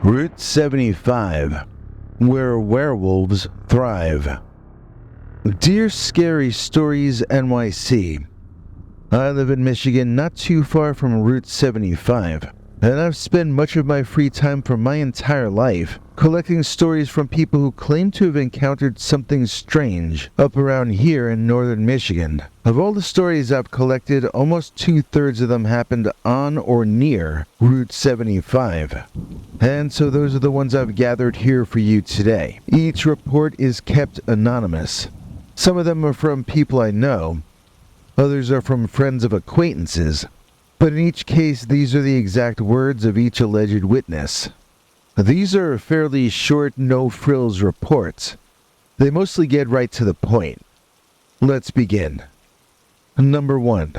Route 75, where werewolves thrive. Dear Scary Stories NYC. I live in Michigan, not too far from Route 75, and I've spent much of my free time for my entire life collecting stories from people who claim to have encountered something strange up around here in northern Michigan. Of all the stories I've collected, almost 2/3 of them happened on or near Route 75. And so those are the ones I've gathered here for you today. Each report is kept anonymous. Some of them are from people I know, others are from friends of acquaintances, but in each case these are the exact words of each alleged witness. These are fairly short, no-frills reports. They mostly get right to the point. Let's begin. Number 1.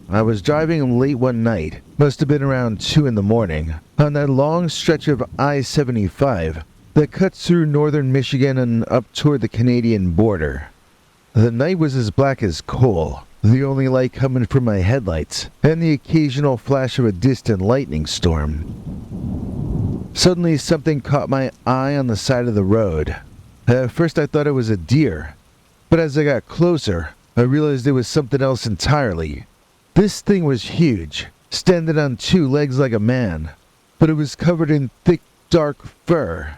I was driving late one night, must have been around 2 in the morning, on that long stretch of I-75 that cuts through northern Michigan and up toward the Canadian border. The night was as black as coal, the only light coming from my headlights, and the occasional flash of a distant lightning storm. Suddenly something caught my eye on the side of the road. At first I thought it was a deer, but as I got closer, I realized it was something else entirely. This thing was huge, standing on 2 legs like a man, but it was covered in thick, dark fur.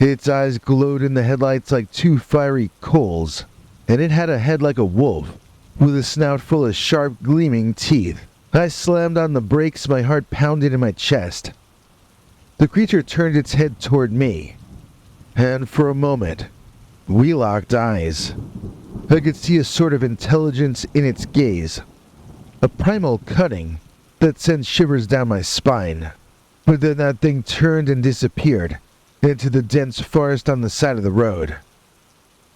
Its eyes glowed in the headlights like 2 fiery coals, and it had a head like a wolf, with a snout full of sharp, gleaming teeth. I slammed on the brakes, my heart pounded in my chest. The creature turned its head toward me, and for a moment, we locked eyes. I could see a sort of intelligence in its gaze, a primal cunning that sent shivers down my spine. But then that thing turned and disappeared into the dense forest on the side of the road.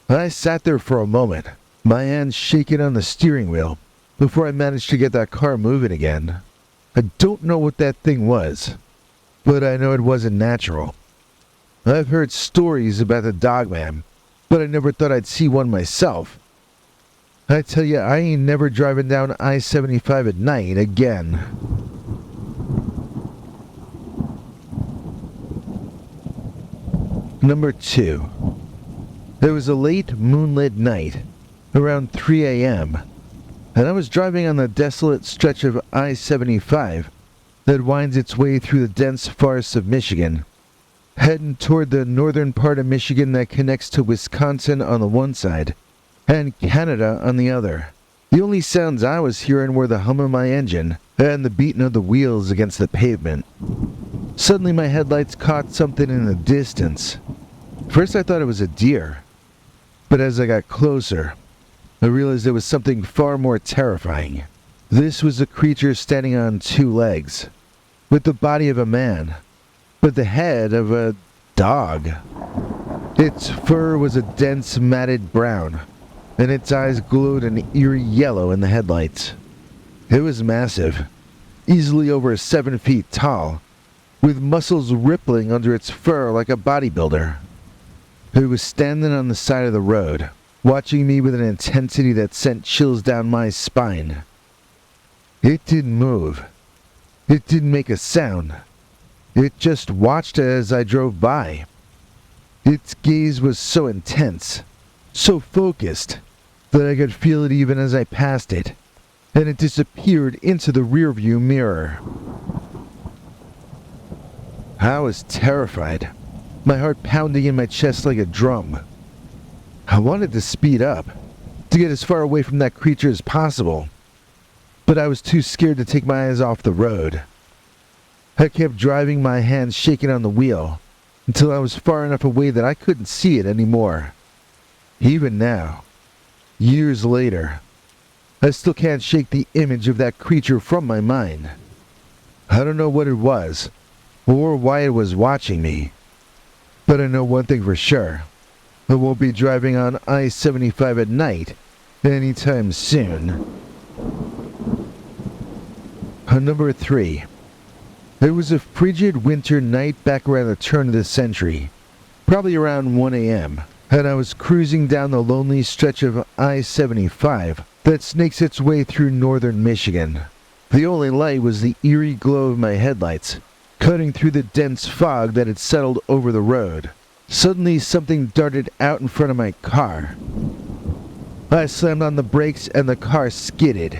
I sat there for a moment, my hands shaking on the steering wheel, before I managed to get that car moving again. I don't know what that thing was, but I know it wasn't natural. I've heard stories about the Dogman, but I never thought I'd see one myself. I tell you, I ain't never driving down I-75 at night again. Number 2. It was a late moonlit night, around 3 a.m., and I was driving on the desolate stretch of I-75 that winds its way through the dense forests of Michigan, heading toward the northern part of Michigan that connects to Wisconsin on the one side and Canada on the other. The only sounds I was hearing were the hum of my engine and the beating of the wheels against the pavement. Suddenly my headlights caught something in the distance. First I thought it was a deer, but as I got closer, I realized it was something far more terrifying. This was a creature standing on 2 legs, with the body of a man, but the head of a dog. Its fur was a dense, matted brown, and its eyes glowed an eerie yellow in the headlights. It was massive, easily over 7 feet tall, with muscles rippling under its fur like a bodybuilder. It was standing on the side of the road, watching me with an intensity that sent chills down my spine. It didn't move. It didn't make a sound. It just watched as I drove by. Its gaze was so intense, so focused, that I could feel it even as I passed it, and it disappeared into the rearview mirror. I was terrified, my heart pounding in my chest like a drum. I wanted to speed up, to get as far away from that creature as possible, but I was too scared to take my eyes off the road. I kept driving, my hands shaking on the wheel, until I was far enough away that I couldn't see it anymore. Even now, years later, I still can't shake the image of that creature from my mind. I don't know what it was, or why it was watching me, but I know one thing for sure. I won't be driving on I-75 at night anytime soon. Number 3. It was a frigid winter night back around the turn of the century, probably around 1 a.m., and I was cruising down the lonely stretch of I-75 that snakes its way through northern Michigan. The only light was the eerie glow of my headlights, cutting through the dense fog that had settled over the road. Suddenly, something darted out in front of my car. I slammed on the brakes and the car skidded.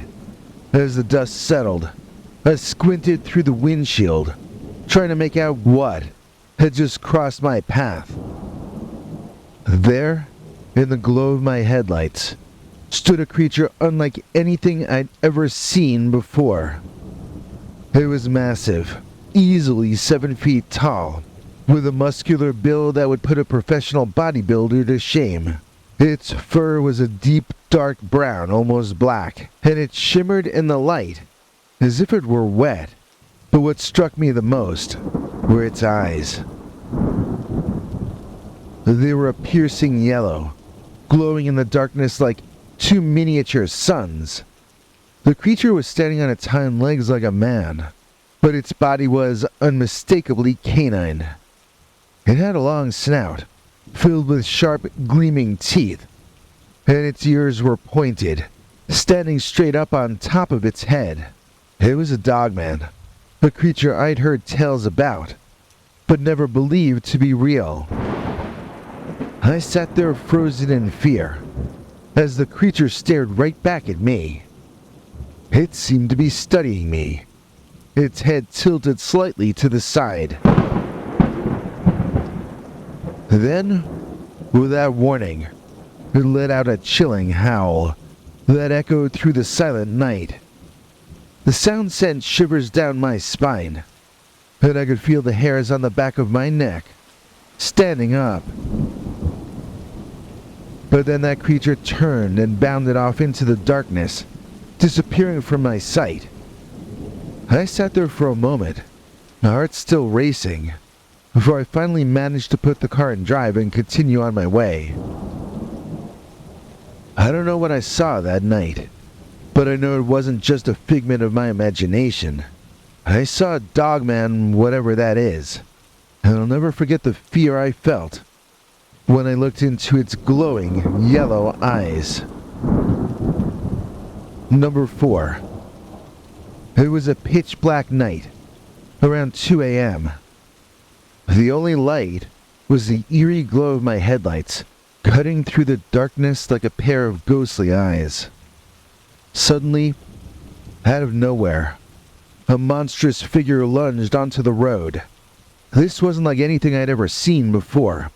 As the dust settled, I squinted through the windshield, trying to make out what had just crossed my path. There, in the glow of my headlights, stood a creature unlike anything I'd ever seen before. It was massive, easily 7 feet tall, with a muscular build that would put a professional bodybuilder to shame. Its fur was a deep, dark brown, almost black, and it shimmered in the light as if it were wet. But what struck me the most were its eyes. They were a piercing yellow, glowing in the darkness like 2 miniature suns. The creature was standing on its hind legs like a man, but its body was unmistakably canine. It had a long snout, filled with sharp, gleaming teeth, and its ears were pointed, standing straight up on top of its head. It was a Dogman, a creature I'd heard tales about, but never believed to be real. I sat there frozen in fear, as the creature stared right back at me. It seemed to be studying me, its head tilted slightly to the side. Then, without warning, it let out a chilling howl that echoed through the silent night. The sound sent shivers down my spine, and I could feel the hairs on the back of my neck standing up. But then that creature turned and bounded off into the darkness, disappearing from my sight. I sat there for a moment, my heart still racing, before I finally managed to put the car in drive and continue on my way. I don't know what I saw that night, but I know it wasn't just a figment of my imagination. I saw a Dogman, whatever that is, and I'll never forget the fear I felt when I looked into its glowing yellow eyes. Number 4. It was a pitch black night, around 2 a.m. The only light was the eerie glow of my headlights, cutting through the darkness like a pair of ghostly eyes. Suddenly, out of nowhere, a monstrous figure lunged onto the road. This wasn't like anything I'd ever seen before.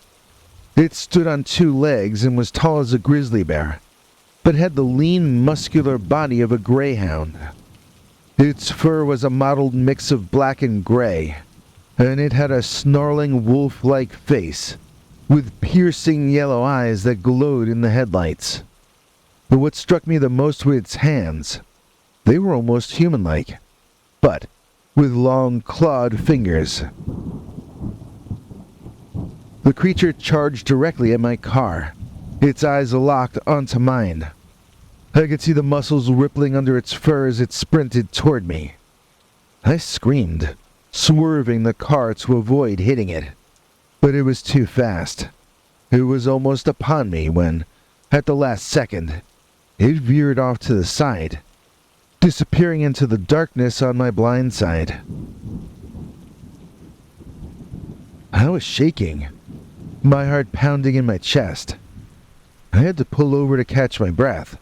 It stood on 2 legs and was tall as a grizzly bear, but had the lean, muscular body of a greyhound. Its fur was a mottled mix of black and gray, and it had a snarling wolf-like face, with piercing yellow eyes that glowed in the headlights. But what struck me the most were its hands. They were almost human-like, but with long, clawed fingers. The creature charged directly at my car, its eyes locked onto mine. I could see the muscles rippling under its fur as it sprinted toward me. I screamed, swerving the car to avoid hitting it. But it was too fast. It was almost upon me when, at the last second, it veered off to the side, disappearing into the darkness on my blind side. I was shaking, my heart pounding in my chest. I had to pull over to catch my breath.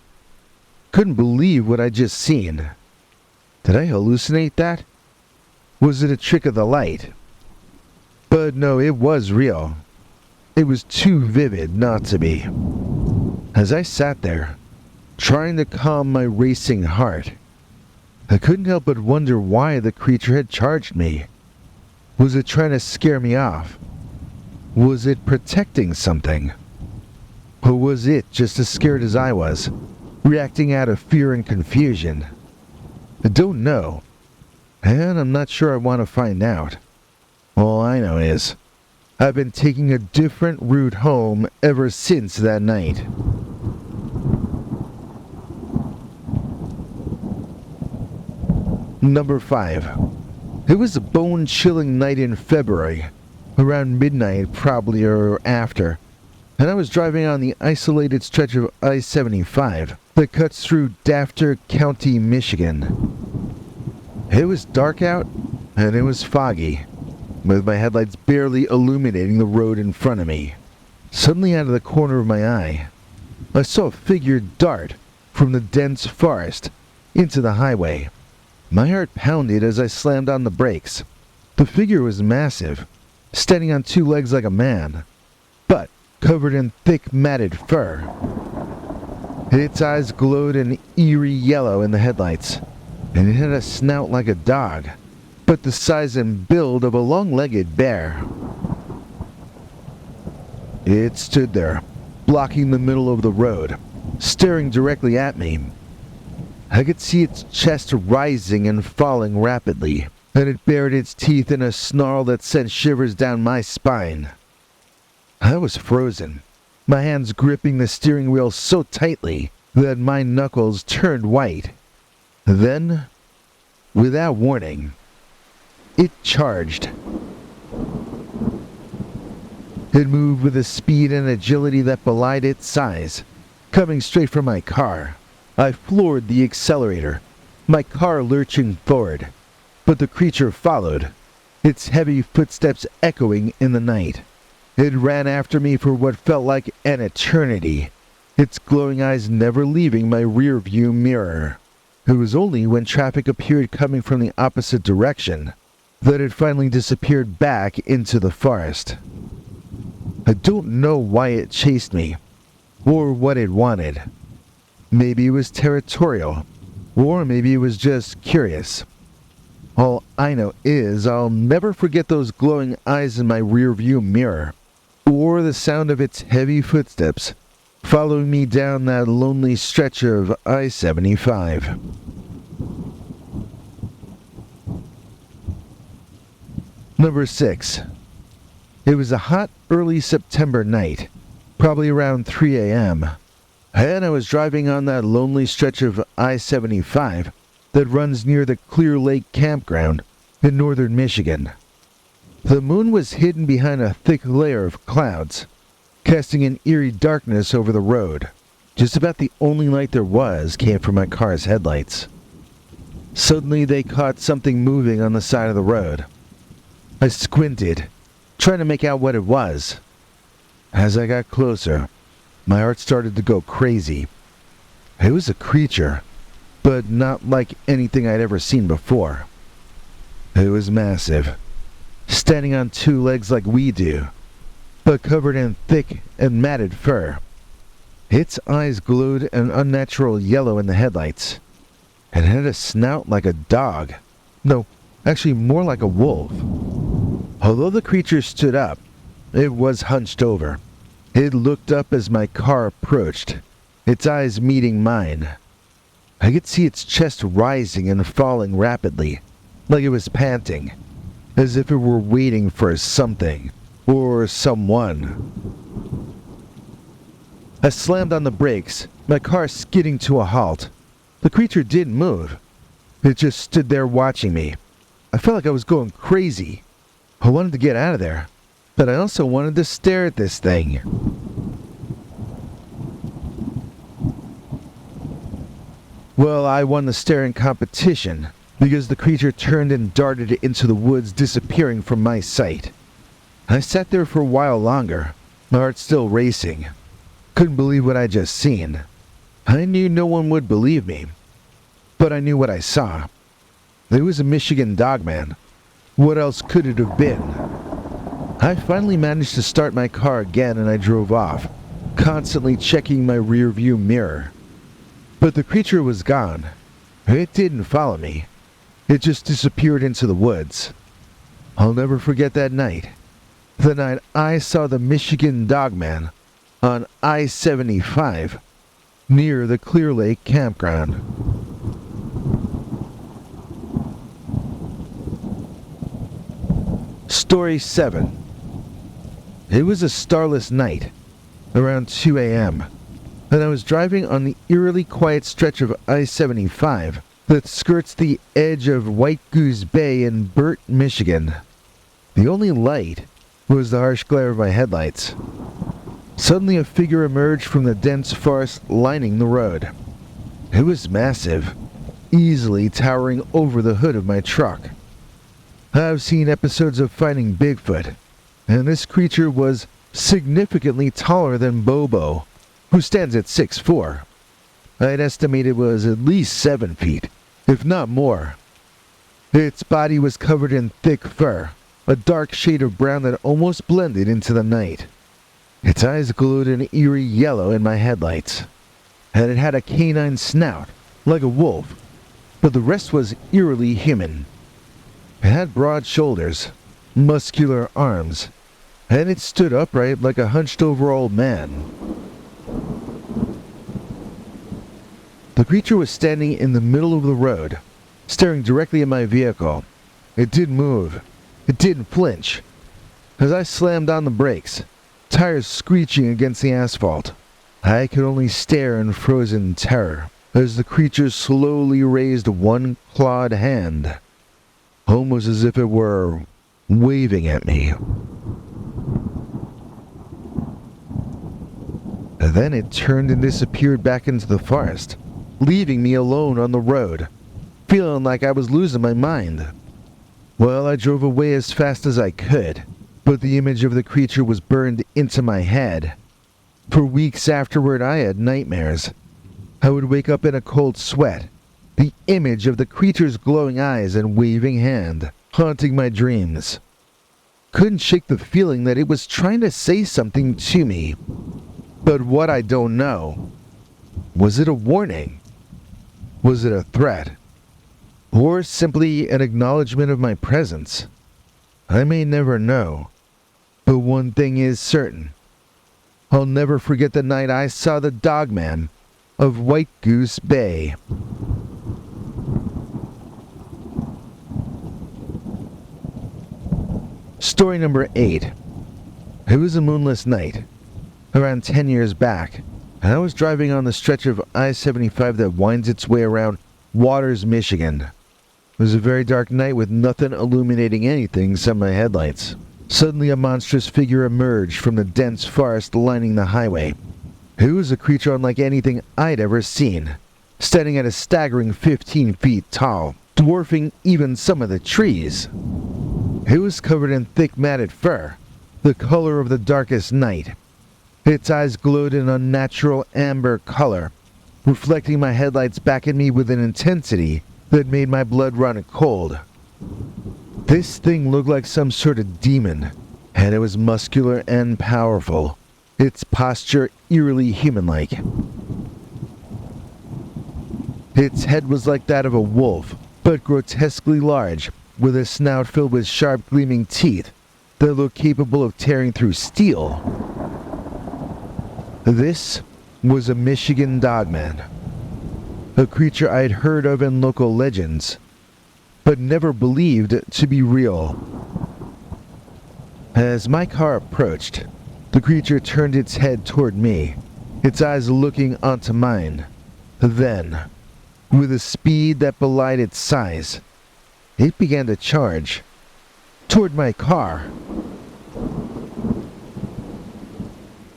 Couldn't believe what I'd just seen. Did I hallucinate that? Was it a trick of the light? But no, it was real. It was too vivid not to be. As I sat there, trying to calm my racing heart, I couldn't help but wonder why the creature had charged me. Was it trying to scare me off? Was it protecting something? Or was it just as scared as I was, reacting out of fear and confusion? I don't know, and I'm not sure I want to find out. All I know is, I've been taking a different route home ever since that night. Number 5. It was a bone-chilling night in February, around midnight probably or after, and I was driving on the isolated stretch of I-75 that cuts through Dafter County, Michigan. It was dark out, and it was foggy, with my headlights barely illuminating the road in front of me. Suddenly, out of the corner of my eye, I saw a figure dart from the dense forest into the highway. My heart pounded as I slammed on the brakes. The figure was massive, standing on two legs like a man, but covered in thick matted fur. Its eyes glowed an eerie yellow in the headlights, and it had a snout like a dog, but the size and build of a long-legged bear. It stood there, blocking the middle of the road, staring directly at me. I could see its chest rising and falling rapidly, and it bared its teeth in a snarl that sent shivers down my spine. I was frozen, my hands gripping the steering wheel so tightly that my knuckles turned white. Then, without warning, it charged. It moved with a speed and agility that belied its size, coming straight for my car. I floored the accelerator, my car lurching forward, but the creature followed, its heavy footsteps echoing in the night. It ran after me for what felt like an eternity, its glowing eyes never leaving my rear-view mirror. It was only when traffic appeared coming from the opposite direction that it finally disappeared back into the forest. I don't know why it chased me, or what it wanted. Maybe it was territorial, or maybe it was just curious. All I know is I'll never forget those glowing eyes in my rearview mirror, or the sound of its heavy footsteps following me down that lonely stretch of I-75. Number 6. It was a hot, early September night, probably around 3 a.m., and I was driving on that lonely stretch of I-75 that runs near the Clear Lake campground in northern Michigan. The moon was hidden behind a thick layer of clouds, casting an eerie darkness over the road. Just about the only light there was came from my car's headlights. Suddenly they caught something moving on the side of the road. I squinted, trying to make out what it was. As I got closer, my heart started to go crazy. It was a creature, but not like anything I'd ever seen before. It was massive, standing on two legs like we do, but covered in thick and matted fur. Its eyes glowed an unnatural yellow in the headlights, and had a snout like a dog. No, actually more like a wolf. Although the creature stood up, it was hunched over. It looked up as my car approached, its eyes meeting mine. I could see its chest rising and falling rapidly, like it was panting, as if it were waiting for something, or someone. I slammed on the brakes, my car skidding to a halt. The creature didn't move. It just stood there watching me. I felt like I was going crazy. I wanted to get out of there, but I also wanted to stare at this thing. Well, I won the staring competition, because the creature turned and darted into the woods, disappearing from my sight. I sat there for a while longer, my heart still racing. Couldn't believe what I'd just seen. I knew no one would believe me, but I knew what I saw. It was a Michigan Dogman. What else could it have been? I finally managed to start my car again and I drove off, constantly checking my rear-view mirror. But the creature was gone. It didn't follow me. It just disappeared into the woods. I'll never forget that night. The night I saw the Michigan Dogman on I-75 near the Clear Lake campground. Story 7. It was a starless night, around 2 a.m., and I was driving on the eerily quiet stretch of I-75 that skirts the edge of White Goose Bay in Burt, Michigan. The only light was the harsh glare of my headlights. Suddenly a figure emerged from the dense forest lining the road. It was massive, easily towering over the hood of my truck. I've seen episodes of Finding Bigfoot, and this creature was significantly taller than Bobo, who stands at 6'4". I'd estimate it was at least 7 feet, if not more. Its body was covered in thick fur, a dark shade of brown that almost blended into the night. Its eyes glowed an eerie yellow in my headlights, and it had a canine snout, like a wolf, but the rest was eerily human. It had broad shoulders, muscular arms, and it stood upright like a hunched-over old man. The creature was standing in the middle of the road, staring directly at my vehicle. It didn't move. It didn't flinch. As I slammed on the brakes, tires screeching against the asphalt, I could only stare in frozen terror as the creature slowly raised one clawed hand, almost as if it were waving at me. And then it turned and disappeared back into the forest, leaving me alone on the road, feeling like I was losing my mind. Well, I drove away as fast as I could, but the image of the creature was burned into my head. For weeks afterward, I had nightmares. I would wake up in a cold sweat, the image of the creature's glowing eyes and waving hand haunting my dreams. Couldn't shake the feeling that it was trying to say something to me. But what I don't know. Was it a warning? Was it a threat? Or simply an acknowledgement of my presence? I may never know. But one thing is certain. I'll never forget the night I saw the Dogman of White Goose Bay. Story number 8. It was a moonless night, around 10 years back, and I was driving on the stretch of I-75 that winds its way around Waters, Michigan. It was a very dark night with nothing illuminating anything except my headlights. Suddenly a monstrous figure emerged from the dense forest lining the highway. It was a creature unlike anything I'd ever seen, standing at a staggering 15 feet tall, dwarfing even some of the trees. It was covered in thick matted fur, the color of the darkest night. Its eyes glowed an unnatural amber color, reflecting my headlights back at me with an intensity that made my blood run cold. This thing looked like some sort of demon, and it was muscular and powerful, its posture eerily human-like. Its head was like that of a wolf, but grotesquely large, with a snout filled with sharp gleaming teeth that looked capable of tearing through steel. This was a Michigan Dogman, a creature I'd heard of in local legends, but never believed to be real. As my car approached, the creature turned its head toward me, its eyes looking onto mine. Then, with a speed that belied its size, it began to charge toward my car.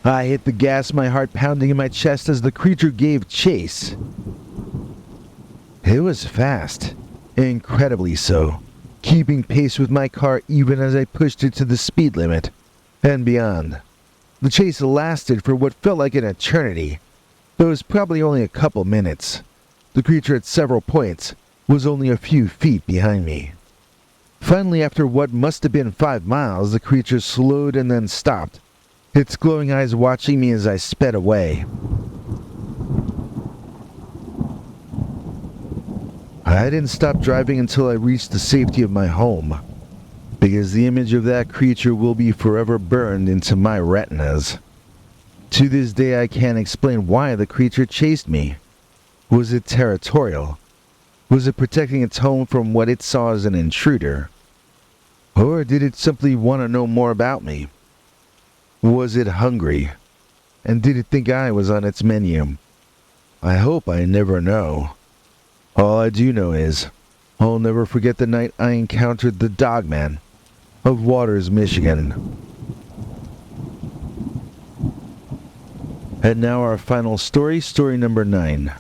I hit the gas, my heart pounding in my chest as the creature gave chase. It was fast, incredibly so, keeping pace with my car even as I pushed it to the speed limit and beyond. The chase lasted for what felt like an eternity, though it was probably only a couple minutes. The creature at several points was only a few feet behind me. Finally, after what must have been 5 miles, the creature slowed and then stopped, its glowing eyes watching me as I sped away. I didn't stop driving until I reached the safety of my home, because the image of that creature will be forever burned into my retinas. To this day, I can't explain why the creature chased me. Was it territorial? Was it protecting its home from what it saw as an intruder? Or did it simply want to know more about me? Was it hungry? And did it think I was on its menu? I hope I never know. All I do know is, I'll never forget the night I encountered the Dogman of Waters, Michigan. And now our final story, story number 9.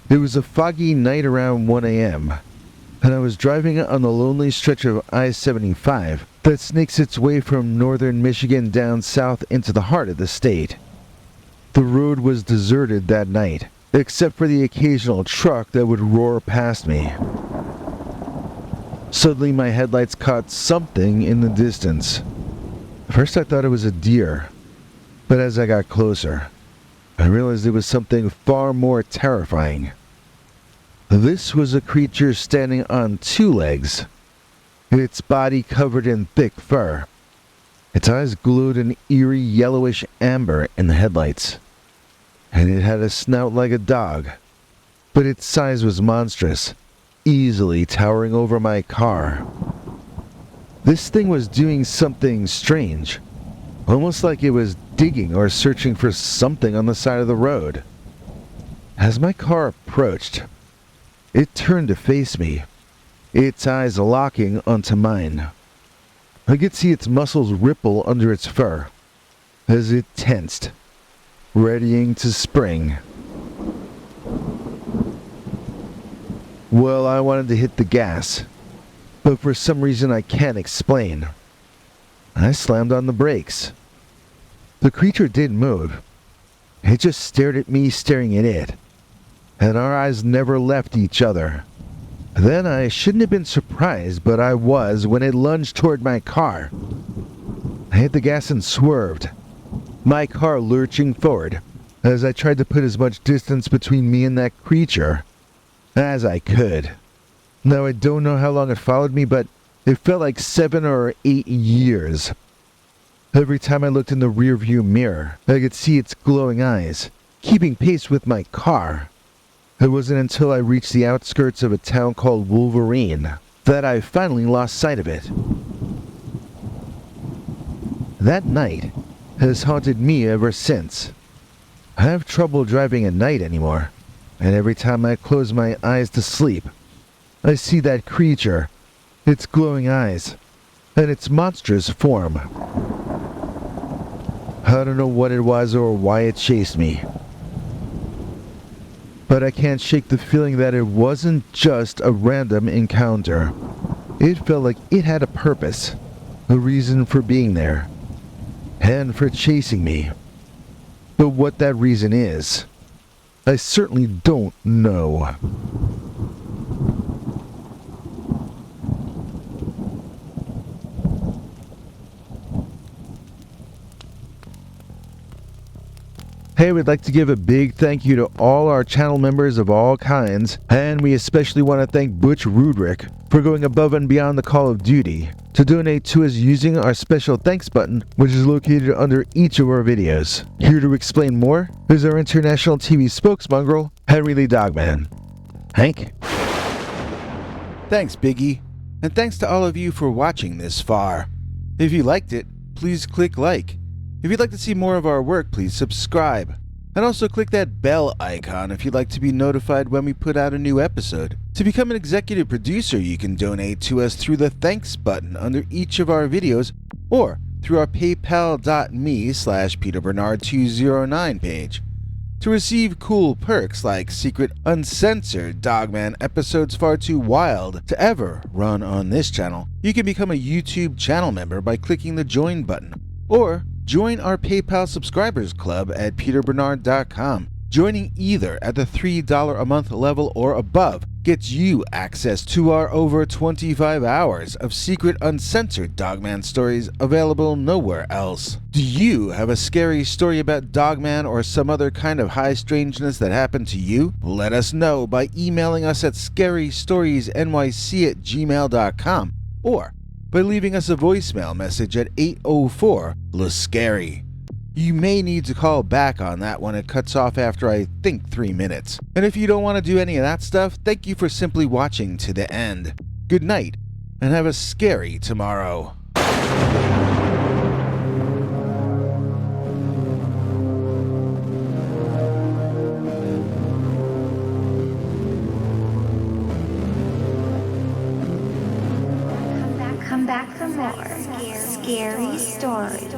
It was a foggy night around 1 a.m. and I was driving on the lonely stretch of I-75 that snakes its way from northern Michigan down south into the heart of the state. The road was deserted that night, except for the occasional truck that would roar past me. Suddenly my headlights caught something in the distance. First I thought it was a deer, but as I got closer, I realized it was something far more terrifying. This was a creature standing on two legs, its body covered in thick fur. Its eyes glowed an eerie yellowish amber in the headlights, and it had a snout like a dog, but its size was monstrous, easily towering over my car. This thing was doing something strange, almost like it was digging or searching for something on the side of the road. As my car approached, it turned to face me, its eyes locking onto mine. I could see its muscles ripple under its fur as it tensed, readying to spring. Well, I wanted to hit the gas, but for some reason I can't explain, I slammed on the brakes. The creature didn't move. It just stared at me staring at it, and our eyes never left each other. Then I shouldn't have been surprised, but I was when it lunged toward my car. I hit the gas and swerved, my car lurching forward as I tried to put as much distance between me and that creature as I could. Now I don't know how long it followed me, but it felt like 7 or 8 years. Every time I looked in the rearview mirror, I could see its glowing eyes, keeping pace with my car. It wasn't until I reached the outskirts of a town called Wolverine that I finally lost sight of it. That night has haunted me ever since. I have trouble driving at night anymore, and every time I close my eyes to sleep, I see that creature, its glowing eyes, and its monstrous form. I don't know what it was or why it chased me, but I can't shake the feeling that it wasn't just a random encounter. It felt like it had a purpose, a reason for being there, and for chasing me. But what that reason is, I certainly don't know. Hey, we'd like to give a big thank you to all our channel members of all kinds, and we especially want to thank Butch Rudrick for going above and beyond the call of duty to donate to us using our special thanks button, which is located under each of our videos. Here to explain more is our international TV spokesmongrel, Henry Lee Dogman. Hank? Thanks, Biggie, and thanks to all of you for watching this far. If you liked it, please click like. If you'd like to see more of our work, please subscribe. And also click that bell icon if you'd like to be notified when we put out a new episode. To become an executive producer, you can donate to us through the thanks button under each of our videos or through our paypal.me/PeterBernard209 page. To receive cool perks like secret uncensored Dogman episodes far too wild to ever run on this channel, you can become a YouTube channel member by clicking the join button, or join our PayPal subscribers club at peterbernard.com. Joining either at the $3 a month level or above gets you access to our over 25 hours of secret uncensored Dogman stories available nowhere else. Do you have a scary story about Dogman or some other kind of high strangeness that happened to you? Let us know by emailing us at scarystoriesnyc@gmail.com or by leaving us a voicemail message at 804-LA-SCARY. You may need to call back on that one. It cuts off after, I think, 3 minutes. And if you don't want to do any of that stuff, thank you for simply watching to the end. Good night, and have a scary tomorrow. Come back for more scary stories.